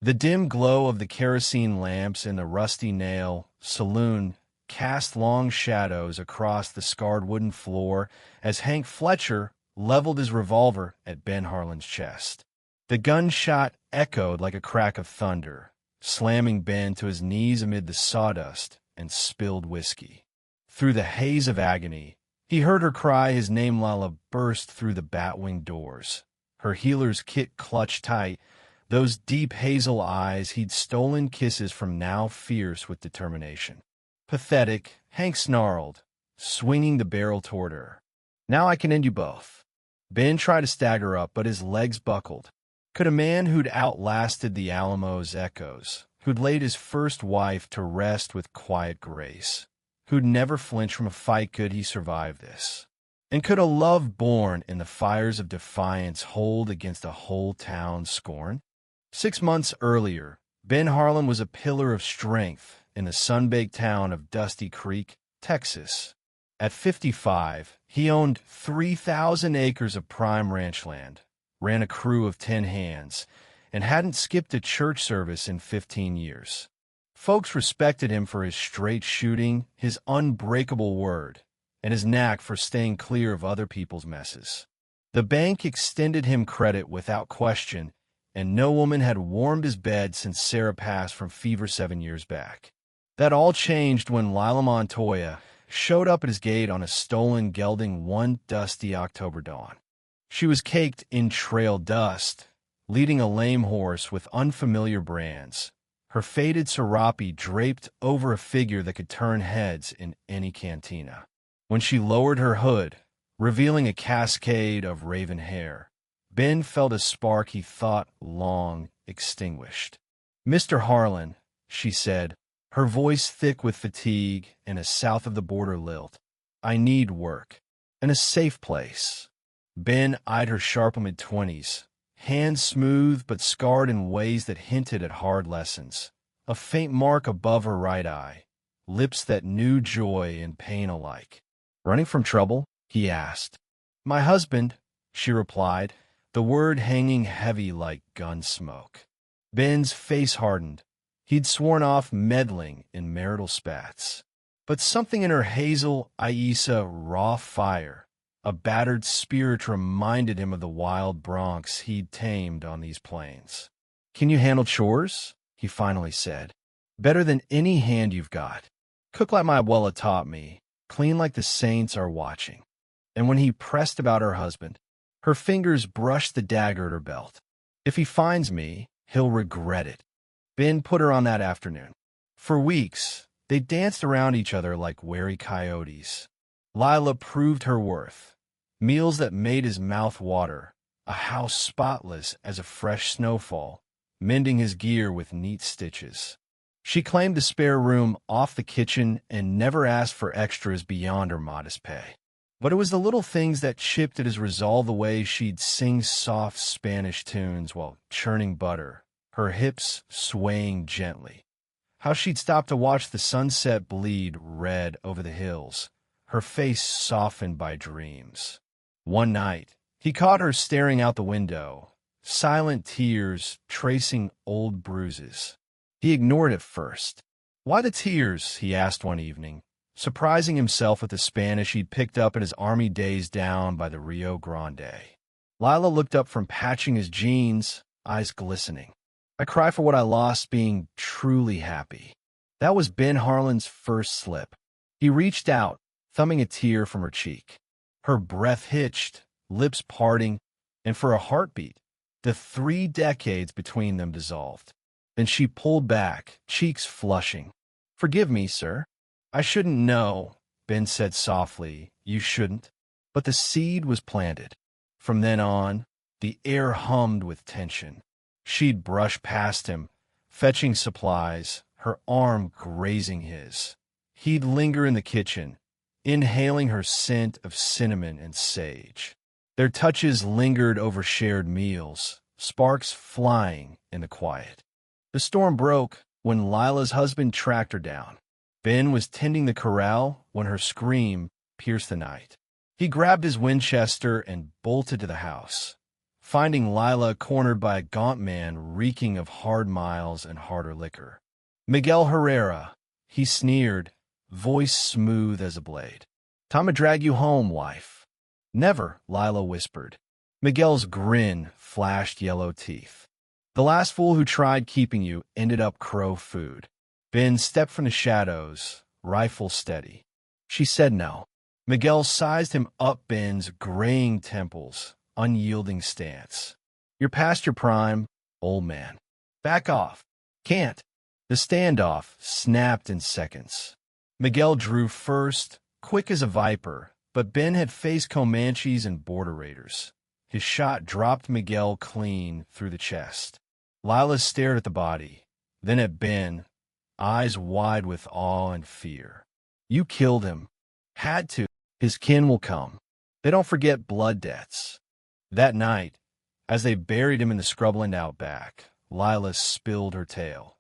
The dim glow of the kerosene lamps in the rusty nail saloon cast long shadows across the scarred wooden floor as Hank Fletcher leveled his revolver at Ben Harlan's chest. The gunshot echoed like a crack of thunder, slamming Ben to his knees amid the sawdust and spilled whiskey. Through the haze of agony, he heard her cry his name. Lila burst through the bat-wing doors, her healer's kit clutched tight, those deep hazel eyes he'd stolen kisses from now fierce with determination. Pathetic, Hank snarled, swinging the barrel toward her. "Now I can end you both." Ben tried to stagger up, but his legs buckled. Could a man who'd outlasted the Alamo's echoes, who'd laid his first wife to rest with quiet grace, who'd never flinched from a fight, could he survive this? And could a love born in the fires of defiance hold against a whole town's scorn? 6 months earlier, Ben Harlan was a pillar of strength in the sun-baked town of Dusty Creek, Texas. At 55, he owned 3,000 acres of prime ranch land, ran a crew of 10 hands, and hadn't skipped a church service in 15 years. Folks respected him for his straight shooting, his unbreakable word, and his knack for staying clear of other people's messes. The bank extended him credit without question, and no woman had warmed his bed since Sarah passed from fever 7 years back. That all changed when Lila Montoya showed up at his gate on a stolen gelding one dusty October dawn. She was caked in trail dust, leading a lame horse with unfamiliar brands, her faded serape draped over a figure that could turn heads in any cantina. When she lowered her hood, revealing a cascade of raven hair, Ben felt a spark he thought long extinguished. "Mr. Harlan," she said, her voice thick with fatigue and a south-of-the-border lilt, "I need work, and a safe place." Ben eyed her sharp mid-20s, hands smooth but scarred in ways that hinted at hard lessons, a faint mark above her right eye, lips that knew joy and pain alike. "Running from trouble?" he asked. "My husband," she replied, the word hanging heavy like gun smoke. Ben's face hardened. He'd sworn off meddling in marital spats. But something in her hazel Aisa raw fire, a battered spirit, reminded him of the wild broncs he'd tamed on these plains. "Can you handle chores?" he finally said. "Better than any hand you've got. Cook like my abuela taught me, clean like the saints are watching." And when he pressed about her husband, her fingers brushed the dagger at her belt. "If he finds me, he'll regret it." Ben put her on that afternoon. For weeks, they danced around each other like wary coyotes. Lila proved her worth. Meals that made his mouth water, a house spotless as a fresh snowfall, mending his gear with neat stitches. She claimed the spare room off the kitchen and never asked for extras beyond her modest pay. But it was the little things that chipped at his resolve, the way she'd sing soft Spanish tunes while churning butter, her hips swaying gently. How she'd stop to watch the sunset bleed red over the hills, her face softened by dreams. One night, he caught her staring out the window, silent tears tracing old bruises. He ignored it first. "Why the tears?" he asked one evening, surprising himself with the Spanish he'd picked up in his army days down by the Rio Grande. Lila looked up from patching his jeans, eyes glistening. "I cry for what I lost being truly happy." That was Ben Harlan's first slip. He reached out, thumbing a tear from her cheek. Her breath hitched, lips parting, and for a heartbeat, the 3 decades between them dissolved. Then she pulled back, cheeks flushing. "Forgive me, sir. I shouldn't know," Ben said softly. "You shouldn't." But the seed was planted. From then on, the air hummed with tension. She'd brush past him, fetching supplies, her arm grazing his. He'd linger in the kitchen, inhaling her scent of cinnamon and sage. Their touches lingered over shared meals, sparks flying in the quiet. The storm broke when Lila's husband tracked her down. Ben was tending the corral when her scream pierced the night. He grabbed his Winchester and bolted to the house. finding Lila cornered by a gaunt man reeking of hard miles and harder liquor. "Miguel Herrera," he sneered, voice smooth as a blade. "Time to drag you home, wife." "Never," Lila whispered. Miguel's grin flashed yellow teeth. "The last fool who tried keeping you ended up crow food." Ben stepped from the shadows, rifle steady. "She said no." Miguel sized him up Ben's graying temples, unyielding stance. "You're past your prime, old man. Back off." "Can't." The standoff snapped in seconds. Miguel drew first, quick as a viper, but Ben had faced Comanches and border raiders. His shot dropped Miguel clean through the chest. Lila stared at the body, then at Ben, eyes wide with awe and fear. "You killed him." "Had to. His kin will come. They don't forget blood debts." That night, as they buried him in the scrubland outback, Lila spilled her tale.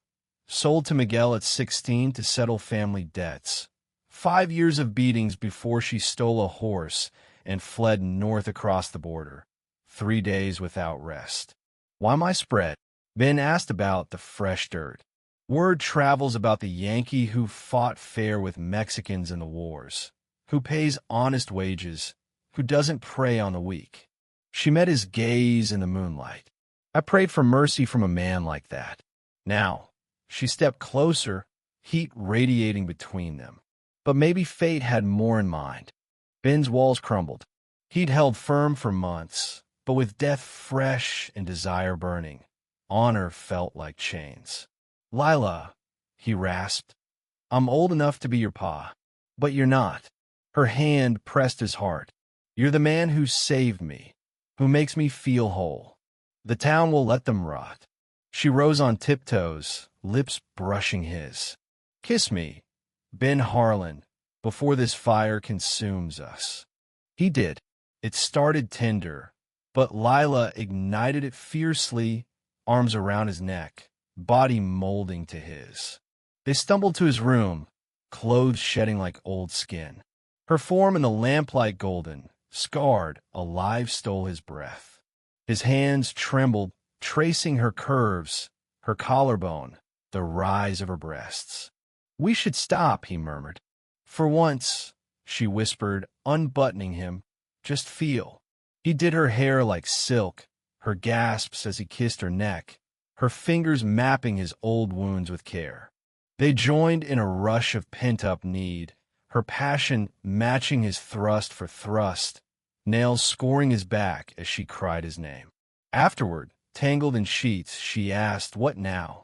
Sold to Miguel at 16 to settle family debts. 5 years of beatings before she stole a horse and fled north across the border. 3 days without rest. "Why my spread?" Ben asked about the fresh dirt. "Word travels about the Yankee who fought fair with Mexicans in the wars, who pays honest wages, who doesn't prey on the weak." She met his gaze in the moonlight. "I prayed for mercy from a man like that." Now, she stepped closer, heat radiating between them. But maybe fate had more in mind. Ben's walls crumbled. He'd held firm for months, but with death fresh and desire burning, honor felt like chains. "Lila," he rasped, "I'm old enough to be your pa, but you're not." Her hand pressed his heart. "You're the man who saved me, who makes me feel whole. The town will let them rot." She rose on tiptoes, lips brushing his. "Kiss me, Ben Harlan, before this fire consumes us." He did. It started tender, but Lila ignited it fiercely, arms around his neck, body molding to his. They stumbled to his room, clothes shedding like old skin. Her form in the lamplight golden, scarred, alive stole his breath. His hands trembled, tracing her curves, her collarbone, the rise of her breasts. "We should stop," he murmured. "For once," she whispered, unbuttoning him, "just feel." He did her hair like silk, her gasps as he kissed her neck, her fingers mapping his old wounds with care. They joined in a rush of pent-up need, her passion matching his thrust for thrust, nails scoring his back as she cried his name. Afterward, tangled in sheets, she asked, "What now?"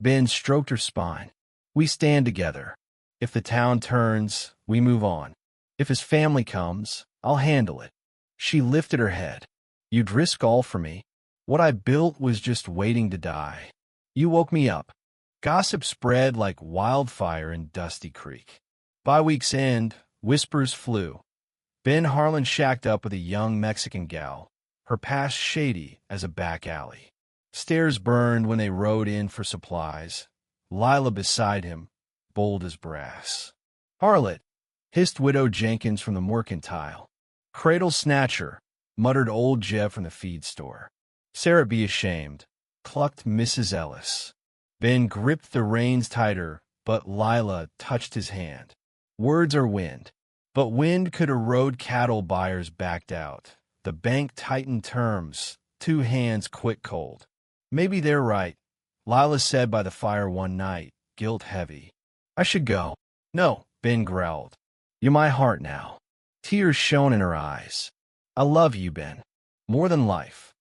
Ben stroked her spine. "We stand together. If the town turns, we move on. If his family comes, I'll handle it." She lifted her head. "You'd risk all for me. What I built was just waiting to die. You woke me up." Gossip spread like wildfire in Dusty Creek. By week's end, whispers flew. Ben Harlan shacked up with a young Mexican gal, her past shady as a back alley. Stairs burned when they rode in for supplies. Lila beside him, bold as brass. "Harlot," hissed Widow Jenkins from the mercantile. "Cradle snatcher," muttered old Jeff from the feed store. "Sarah, be ashamed," clucked Mrs. Ellis. Ben gripped the reins tighter, but Lila touched his hand. "Words are wind." But wind could erode cattle buyers backed out. The bank tightened terms, 2 hands quick cold. "Maybe they're right," Lila said by the fire one night, guilt heavy. "I should go." "No," Ben growled. "You're my heart now." Tears shone in her eyes. "I love you, Ben. More than life."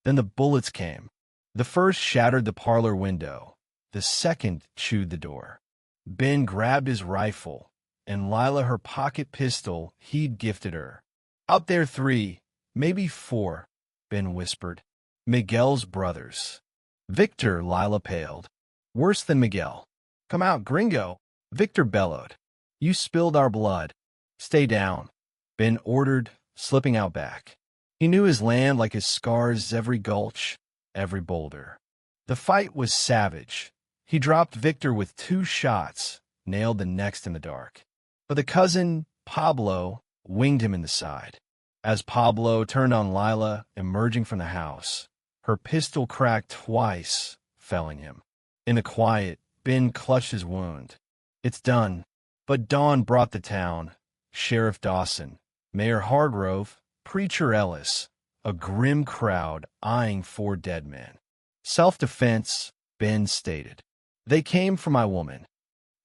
Then the bullets came. The first shattered the parlor window. The second chewed the door. Ben grabbed his rifle, and Lila her pocket pistol he'd gifted her. "Out there 3, maybe 4, Ben whispered. "Miguel's brothers." "Victor," Lila paled. "Worse than Miguel." "Come out, gringo," Victor bellowed. "You spilled our blood." "Stay down," Ben ordered, slipping out back. He knew his land like his scars, every gulch, every boulder. The fight was savage. He dropped Victor with 2 shots, nailed the next in the dark. But the cousin, Pablo, winged him in the side. As Pablo turned on Lila, emerging from the house, her pistol cracked twice, felling him. In the quiet, Ben clutched his wound. It's done. But dawn brought the town, Sheriff Dawson, Mayor Hargrove, Preacher Ellis, a grim crowd eyeing 4 dead men. Self-defense, Ben stated. They came for my woman.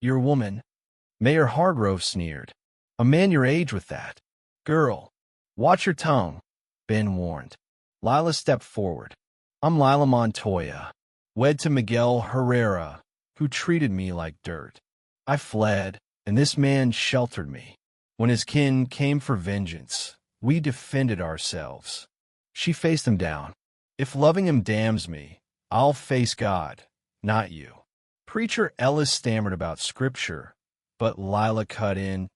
Your woman? Mayor Hargrove sneered. A man your age with that. Girl, watch your tongue, Ben warned. Lila stepped forward. I'm Lila Montoya, wed to Miguel Herrera, who treated me like dirt. I fled, and this man sheltered me. When his kin came for vengeance, we defended ourselves. She faced him down. If loving him damns me, I'll face God, not you. Preacher Ellis stammered about scripture, but Lila cut in.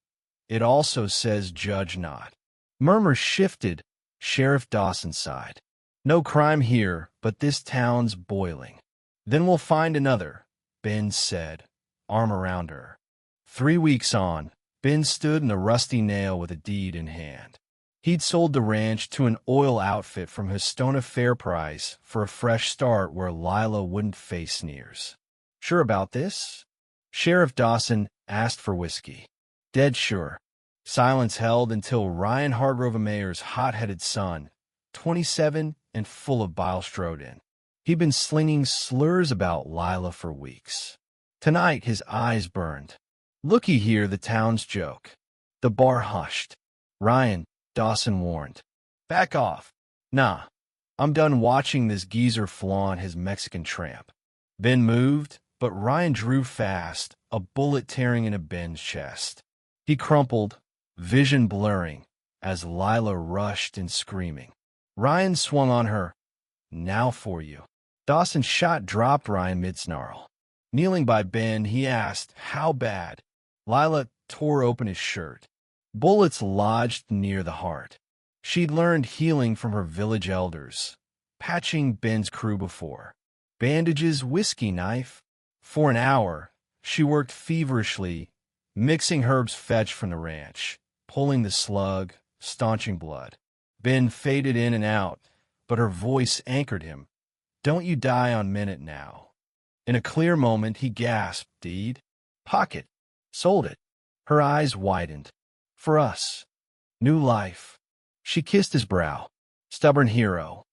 It also says judge not. Murmurs shifted. Sheriff Dawson sighed. No crime here, but this town's boiling. Then we'll find another, Ben said, arm around her. 3 weeks on, Ben stood in the rusty nail with a deed in hand. He'd sold the ranch to an oil outfit from Histona Fair Price for a fresh start where Lila wouldn't face sneers. Sure about this? Sheriff Dawson asked for whiskey. Dead sure. Silence held until Ryan Hargrove Mayor's hot-headed son, 27 and full of bile, strode in. He'd been slinging slurs about Lila for weeks. Tonight his eyes burned. Looky here, the town's joke. The bar hushed. Ryan, Dawson warned. Back off. Nah, I'm done watching this geezer flaunt his Mexican tramp. Ben moved, but Ryan drew fast, a bullet tearing into Ben's chest. He crumpled, vision blurring, as Lila rushed in screaming. Ryan swung on her. Now for you. Dawson's shot dropped Ryan mid-snarl. Kneeling by Ben, he asked, how bad? Lila tore open his shirt. Bullets lodged near the heart. She'd learned healing from her village elders, patching Ben's crew before. Bandages, whiskey knife. For an hour, she worked feverishly, mixing herbs fetched from the ranch, pulling the slug, staunching blood. Ben faded in and out, but her voice anchored him. Don't you die on minute now. In a clear moment, he gasped, deed? Pocket. Sold it. Her eyes widened. For us. New life. She kissed his brow. Stubborn hero.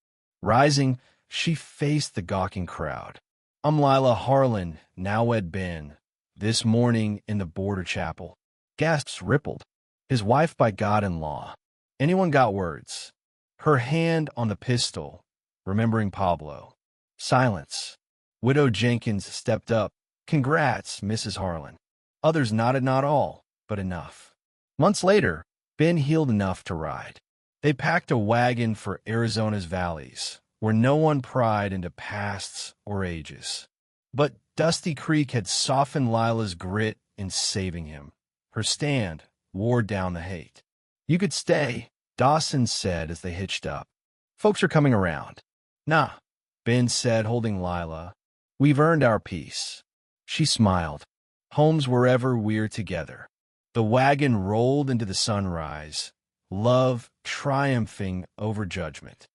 Rising, she faced the gawking crowd. I'm Lila Harlan, now wed Ben. This morning in the border chapel. Gasps rippled. His wife by God-in-law. Anyone got words? Her hand on the pistol, remembering Pablo. Silence. Widow Jenkins stepped up. Congrats, Mrs. Harlan. Others nodded, not all, but enough. Months later, Ben healed enough to ride. They packed a wagon for Arizona's valleys, where no one pried into pasts or ages. But Dusty Creek had softened Lila's grit in saving him. Her stand wore down the hate. You could stay, Dawson said as they hitched up. Folks are coming around. Nah, Ben said, holding Lila. We've earned our peace. She smiled. Home's wherever we're together. The wagon rolled into the sunrise, love triumphing over judgment.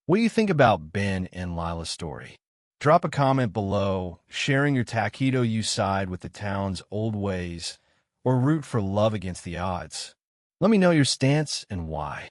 What do you think about Ben and Lila's story? Drop a comment below, sharing your taquito you side with the town's old ways, or root for love against the odds. Let me know your stance and why.